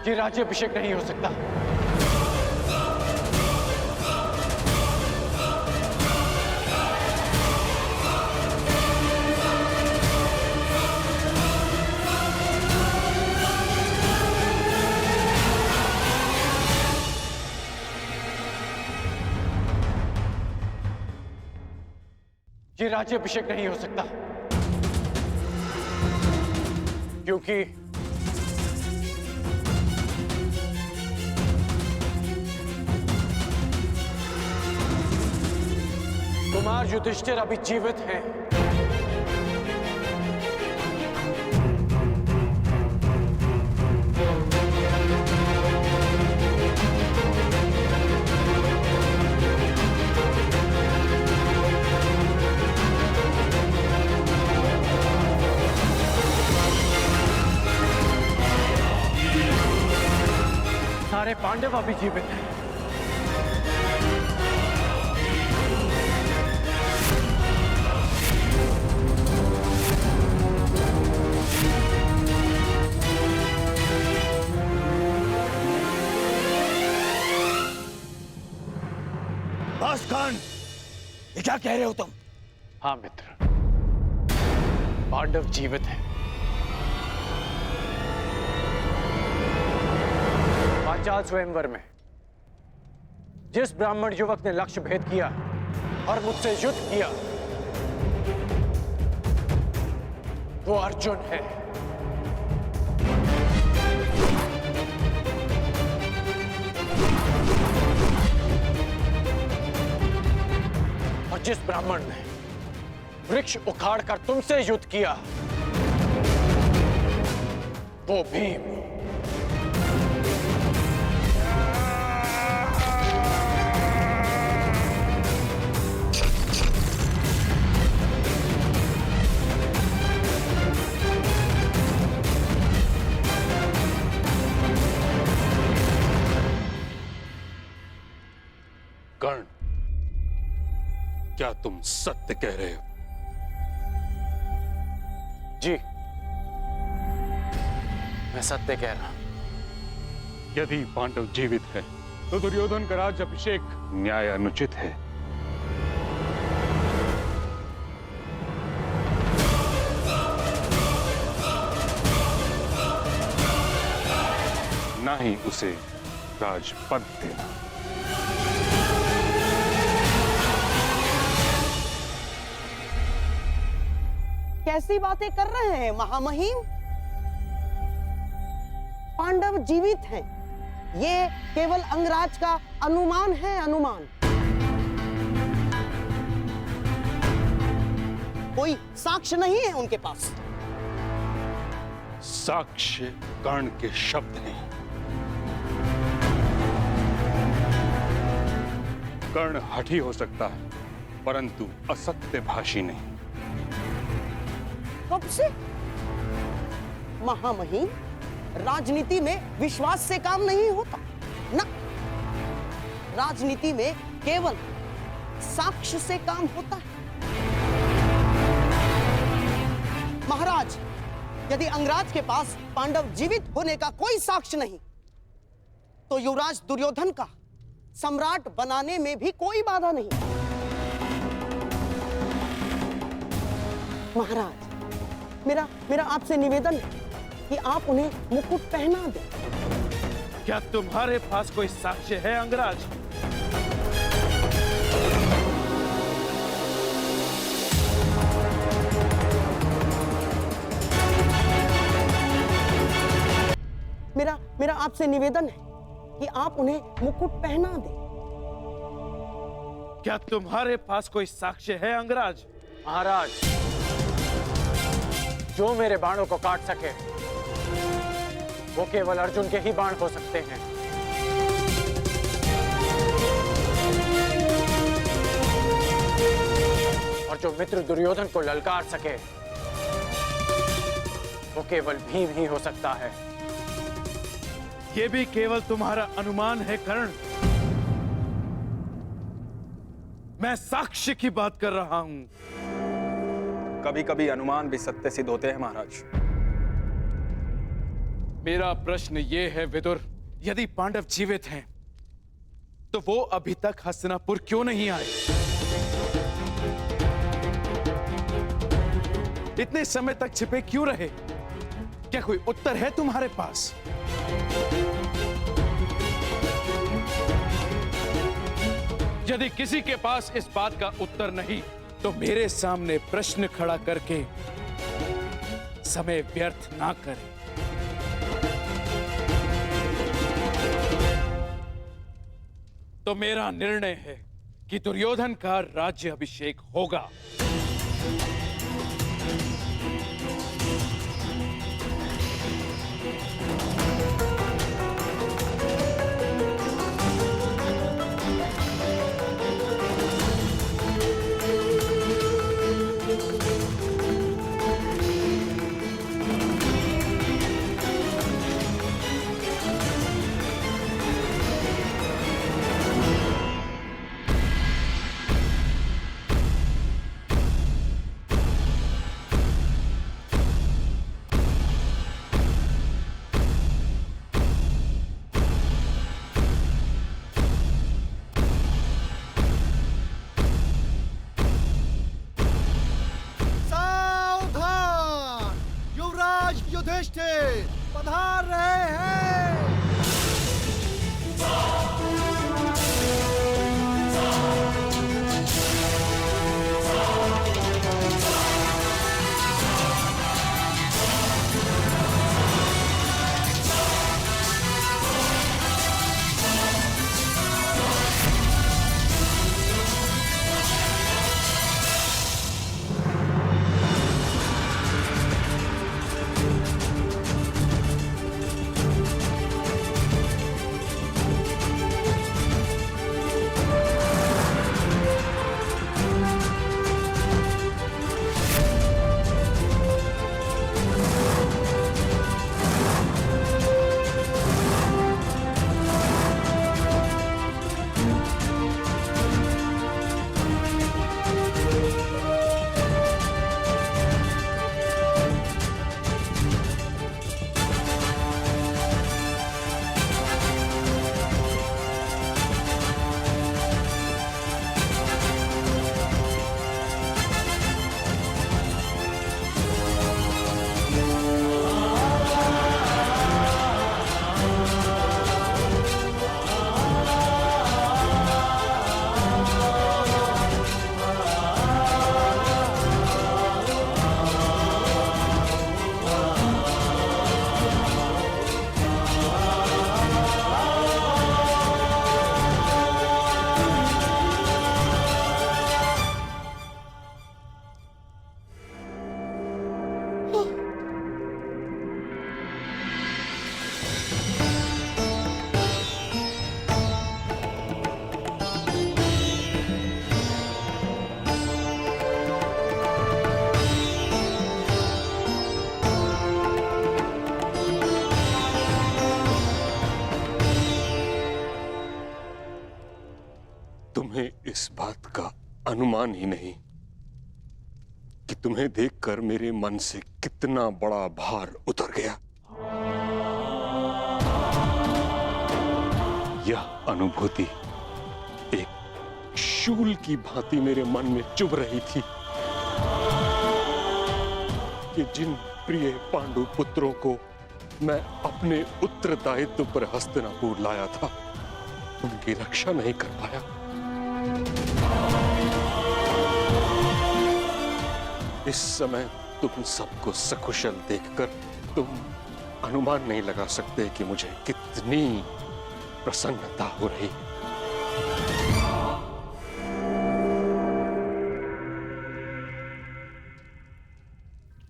ये राज्याभिषेक नहीं हो सकता। ये राज्याभिषेक नहीं हो सकता क्योंकि कुमार युधिष्ठिर अभी जीवित हैं। सारे पांडव अभी जीवित हैं। कर्ण, ये क्या कह रहे हो तुम? हाँ मित्र, पांडव जीवित हैं। पांचाल स्वयंवर में जिस ब्राह्मण युवक ने लक्ष्य भेद किया और मुझसे युद्ध किया वो अर्जुन है। और जिस ब्राह्मण ने वृक्ष उखाड़ कर तुमसे युद्ध किया वो भीम। कर्ण, क्या तुम सत्य कह रहे हो? जी, मैं सत्य कह रहा हूं। यदि पांडव जीवित है तो दुर्योधन का राज्याभिषेक न्याय अनुचित है। ना ही उसे राजपद देना। कैसी बातें कर रहे हैं महामहिम? पांडव जीवित हैं। ये केवल अंगराज का अनुमान है, अनुमान। कोई साक्ष्य नहीं है उनके पास। साक्ष्य कर्ण के शब्द नहीं। कर्ण हठी हो सकता है परंतु असत्यभाषी नहीं। कब से? महामहिम, राजनीति में विश्वास से काम नहीं होता ना। राजनीति में केवल साक्ष्य से काम होता है। महाराज, यदि अंगराज के पास पांडव जीवित होने का कोई साक्ष्य नहीं तो युवराज दुर्योधन का सम्राट बनाने में भी कोई बाधा नहीं। महाराज, मेरा आपसे निवेदन है कि आप उन्हें मुकुट पहना दें। क्या तुम्हारे पास कोई साक्ष्य है अंगराज? मेरा आपसे निवेदन है कि आप उन्हें मुकुट पहना दें। क्या तुम्हारे पास कोई साक्ष्य है अंगराज? महाराज, जो मेरे बाणों को काट सके वो केवल अर्जुन के ही बाण हो सकते हैं। और जो मित्र दुर्योधन को ललकार सके वो केवल भीम ही हो सकता है। ये भी केवल तुम्हारा अनुमान है कर्ण। मैं साक्ष्य की बात कर रहा हूं। कभी कभी अनुमान भी सत्य सिद्ध होते हैं महाराज। मेरा प्रश्न ये है विदुर, यदि पांडव जीवित हैं तो वो अभी तक हस्तिनापुर क्यों नहीं आए? इतने समय तक छिपे क्यों रहे? क्या कोई उत्तर है तुम्हारे पास? यदि किसी के पास इस बात का उत्तर नहीं तो मेरे सामने प्रश्न खड़ा करके समय व्यर्थ ना करें। तो मेरा निर्णय है कि दुर्योधन का राज्य अभिषेक होगा। सावधान, युवराज युधिष्ठिर पधार रहे हैं। तुम्हें इस बात का अनुमान ही नहीं कि तुम्हें देखकर मेरे मन से कितना बड़ा भार उतर गया। यह अनुभूति एक शूल की भांति मेरे मन में चुभ रही थी कि जिन प्रिय पांडु पुत्रों को मैं अपने उत्तरदायित्व पर हस्तिनापुर लाया था, उनकी रक्षा नहीं कर पाया। इस समय तुम सबको सकुशल देखकर तुम अनुमान नहीं लगा सकते कि मुझे कितनी प्रसन्नता हो रही।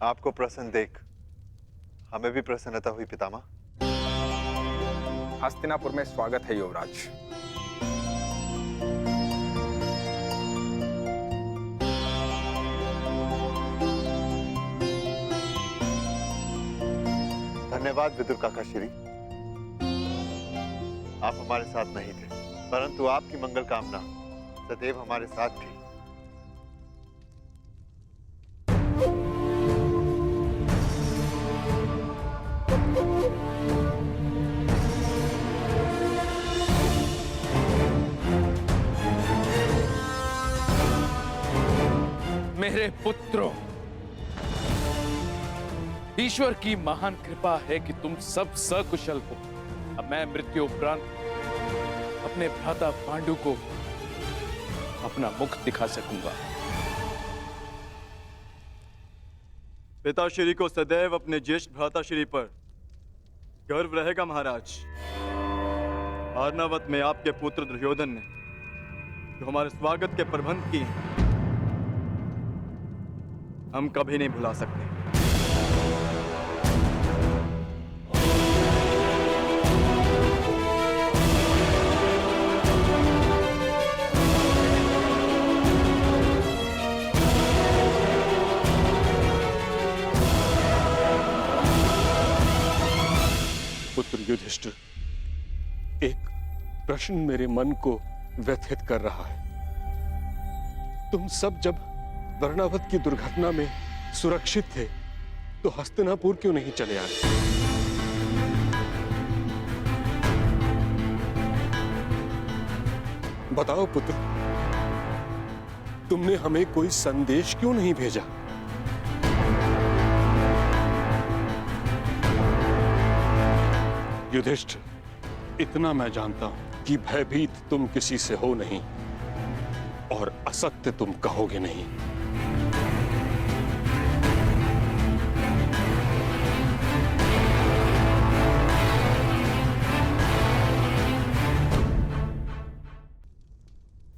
आपको प्रसन्न देख हमें भी प्रसन्नता हुई पितामह। हस्तिनापुर में स्वागत है युवराज। धन्यवाद विदुर काका श्री। आप हमारे साथ नहीं थे, परंतु आपकी मंगल कामना सदैव हमारे साथ थी। मेरे पुत्रों, ईश्वर की महान कृपा है कि तुम सब सकुशल हो। अब मैं मृत्यु उपरांत अपने भ्राता पांडु को अपना मुख दिखा सकूंगा। पिताश्री को सदैव अपने ज्येष्ठ भ्राताश्री पर गर्व रहेगा महाराज। अर्नावत में आपके पुत्र दुर्योधन ने जो हमारे स्वागत के प्रबंध किए हम कभी नहीं भुला सकते। पुत्र युधिष्ठिर, एक प्रश्न मेरे मन को व्यथित कर रहा है। तुम सब जब वर्णावत की दुर्घटना में सुरक्षित थे तो हस्तिनापुर क्यों नहीं चले आए? बताओ पुत्र, तुमने हमें कोई संदेश क्यों नहीं भेजा? युधिष्ठिर, इतना मैं जानता हूं कि भयभीत तुम किसी से हो नहीं और असत्य तुम कहोगे नहीं।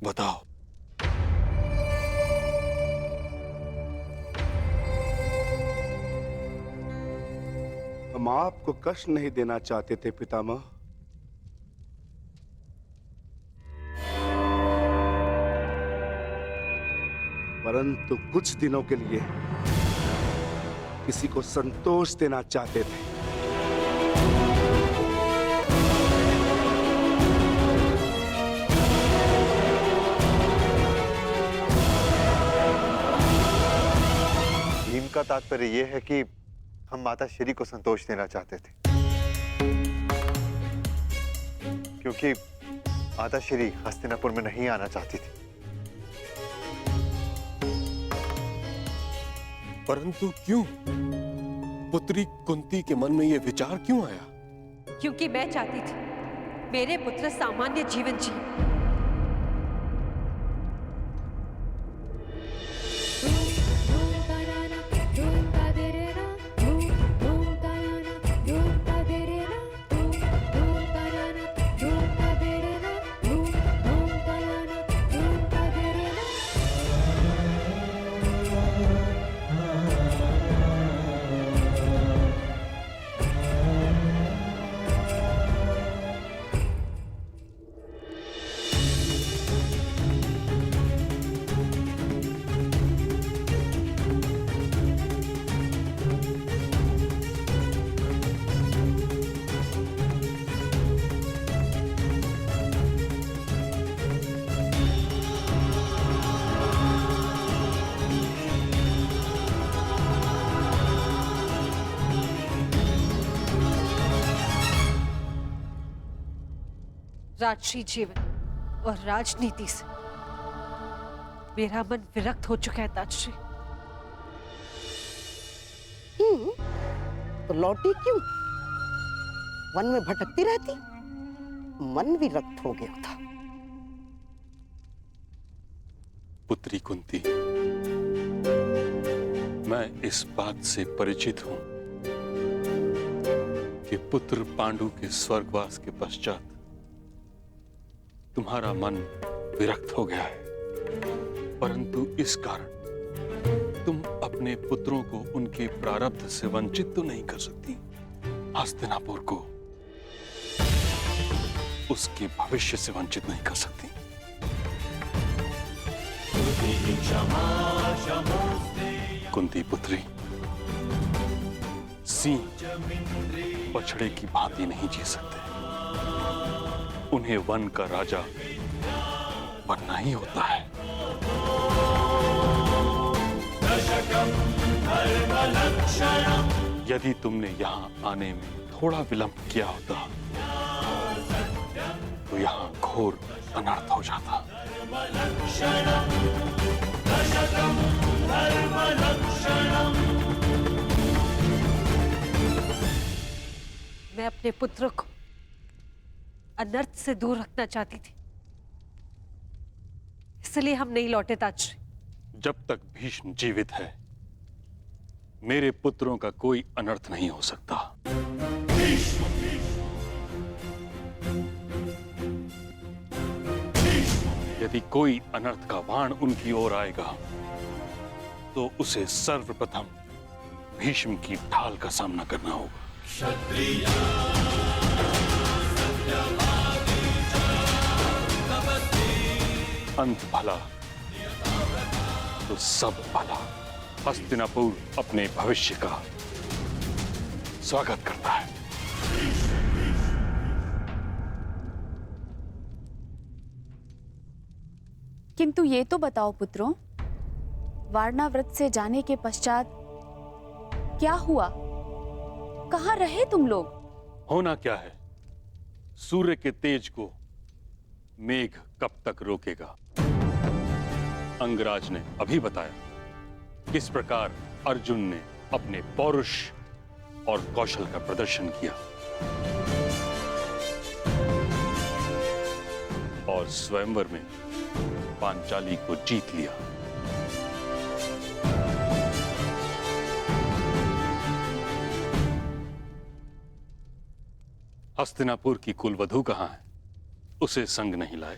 बताओ। हम आपको कष्ट नहीं देना चाहते थे पितामह, परंतु कुछ दिनों के लिए किसी को संतोष देना चाहते थे। भीम का तात्पर्य यह है कि हम माता श्री को संतोष देना चाहते थे, क्योंकि माता श्री हस्तिनापुर में नहीं आना चाहती थी। परंतु क्यों? पुत्री कुंती के मन में यह विचार क्यों आया? क्योंकि मैं चाहती थी मेरे पुत्र सामान्य जीवन जिए। राजसी जीवन और राजनीति से मेरा मन विरक्त हो चुका है ताजश्री। तो लौटी क्यों? वन में भटकती रहती, मन विरक्त हो गया था। पुत्री कुंती, मैं इस बात से परिचित हूं कि पुत्र पांडु के स्वर्गवास के पश्चात तुम्हारा मन विरक्त हो गया है, परंतु इस कारण तुम अपने पुत्रों को उनके प्रारब्ध से वंचित तो नहीं कर सकती। हस्तिनापुर को उसके भविष्य से वंचित नहीं कर सकती। कुंती पुत्री, सिंह बछड़े की भांति नहीं जी सकते। उन्हें वन का राजा बनना ही होता है। यदि तुमने यहां आने में थोड़ा विलंब किया होता तो यहां घोर अनर्थ हो जाता। मैं अपने पुत्र को अनर्थ से दूर रखना चाहती थी, इसलिए हम नहीं लौटे ताजश्री। जब तक भीष्म जीवित है, मेरे पुत्रों का कोई अनर्थ नहीं हो सकता। यदि कोई अनर्थ का बाण उनकी ओर आएगा, तो उसे सर्वप्रथम भीष्म की ढाल का सामना करना होगा। अंत भला तो सब भला। हस्तिनापुर अपने भविष्य का स्वागत करता है। किंतु ये तो बताओ पुत्रों, वारणाव्रत से जाने के पश्चात क्या हुआ? कहाँ रहे तुम लोग? होना क्या है? सूर्य के तेज को मेघ कब तक रोकेगा? अंगराज ने अभी बताया किस प्रकार अर्जुन ने अपने पौरुष और कौशल का प्रदर्शन किया और स्वयंवर में पांचाली को जीत लिया। हस्तिनापुर की कुलवधू कहां है? उसे संग नहीं लाए।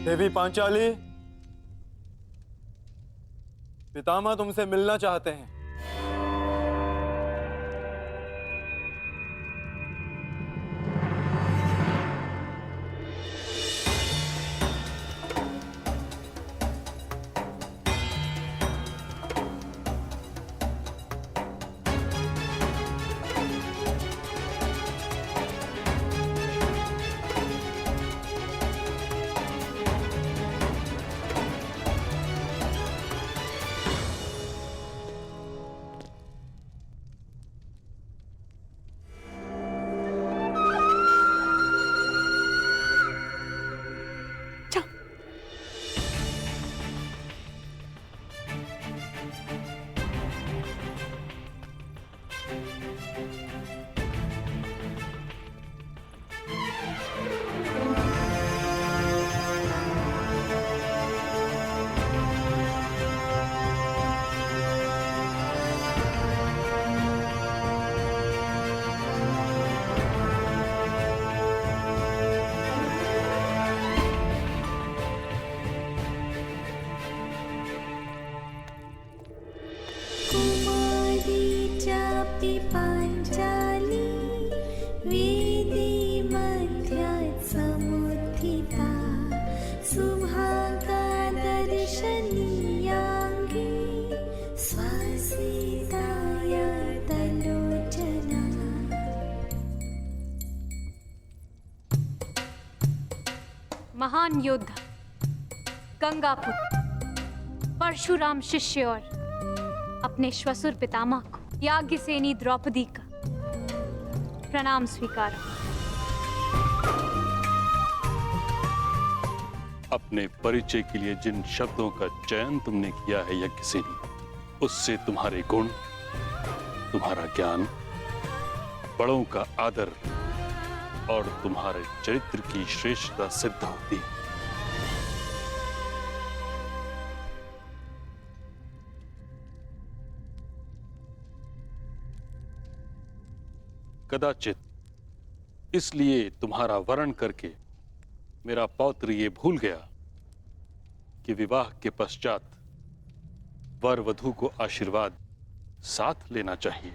देवी पांचाली, पितामह तुमसे मिलना चाहते हैं। महान योद्धा गंगापुत्र परशुराम शिष्य और अपने श्वशुर पितामह को याज्ञसेनी द्रौपदी का प्रणाम स्वीकार। अपने परिचय के लिए जिन शब्दों का चयन तुमने किया है यज्ञसेनी, उससे तुम्हारे गुण, तुम्हारा ज्ञान, बड़ों का आदर और तुम्हारे चरित्र की श्रेष्ठता सिद्ध होती है। कदाचित इसलिए तुम्हारा वरण करके मेरा पौत्र ये भूल गया कि विवाह के पश्चात वर वधू को आशीर्वाद साथ लेना चाहिए।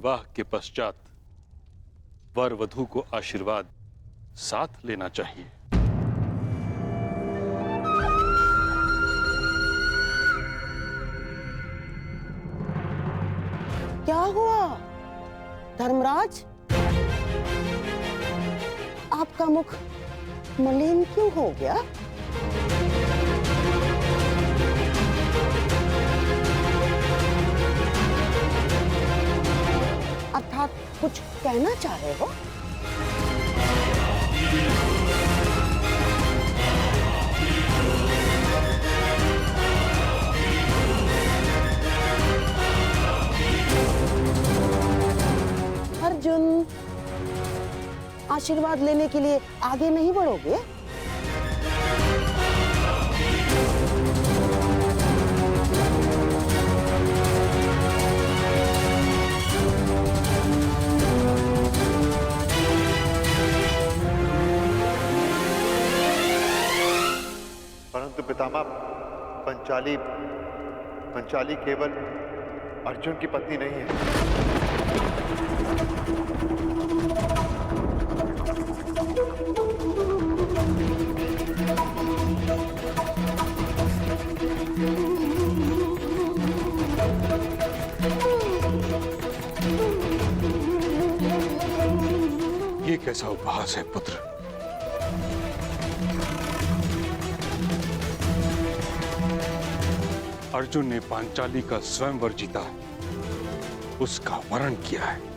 विवाह के पश्चात वर वधू को आशीर्वाद साथ लेना चाहिए। क्या हुआ धर्मराज? आपका मुख मलिन क्यों हो गया? अर्थात कुछ कहना चाह रहे हो? अर्जुन, आशीर्वाद लेने के लिए आगे नहीं बढ़ोगे? परंतु पितामह, पंचाली केवल अर्जुन की पत्नी नहीं है। ये कैसा उपहास है पुत्र? अर्जुन ने पांचाली का स्वयंवर जीता है, उसका वरण किया है।